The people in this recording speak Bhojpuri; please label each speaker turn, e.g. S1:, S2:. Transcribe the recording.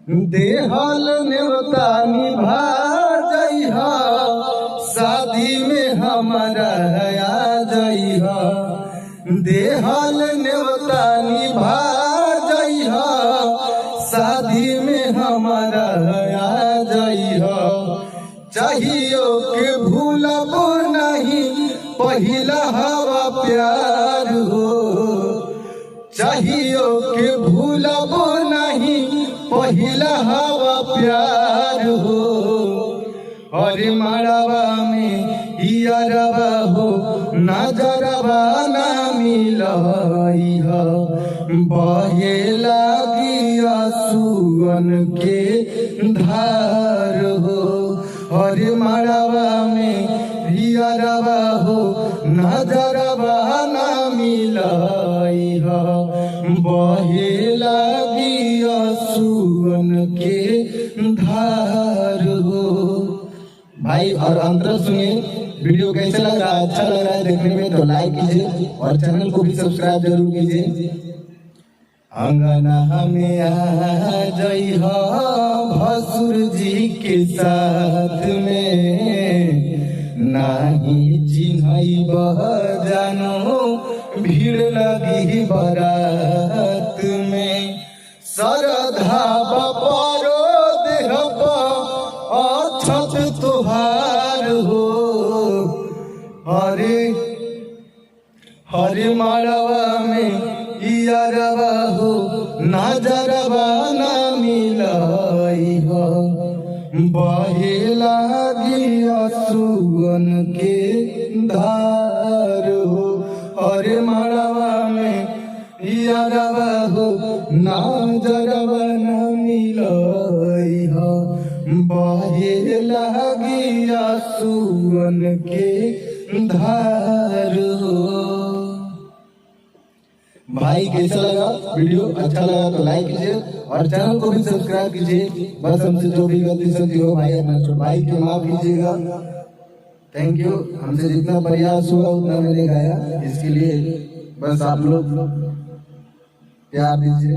S1: देहल नेवता निभा जइहा, शादी में हमारा आ जइहा। देहल नेवता निभा जइहा, शादी में हमारा आ जइहा। चाहियो के भूलब नहीं पहिला हवा प्यार हो, चाहियो के भूलब नहीं पहिला हवा प्यार हो। अरे मड़वा में इयरवा हो, नजरवा ना मिलइहा। बहे लागी आंसुअन के धार हो। अरे मड़वा में इयरवा हो, नजरवा ना मिलइहा। बहे लागी आंसुअन के धार हो। भाई और अंतर सुनिए, वीडियो कैसे लग रहा है? अच्छा लग रहा है देखने में तो लाइक कीजिए और चैनल को भी सब्सक्राइब जरूर कीजिए। अंगना हमें आ जइहा भसुर जी के साथ में, नाही चिन्हइबह जानो भीड़ लगी बारात में। सरधा बपरो देहब अछत तुहार हो। हरे हरे मड़वा में इयरवा हो, नजरवा ना मिलइहा। बहे लागी आंसुअन के धार हो। अरे मड़वा में इयरवा हो, नजरवा ना मिलइहा। बहे लागी आंसुअन के धार हो। भाई कैसा लगा वीडियो? अच्छा लगा तो लाइक कीजिए और चैनल को भी सब्सक्राइब कीजिए। बस हमसे जो भी गलती सलती हो भाई अपना भाई के माफ कीजिएगा। Thank you. हमसे जितना प्रयास हुआ उतना मैंने गाया, इसके लिए बस आप लोग प्यार दीजिए।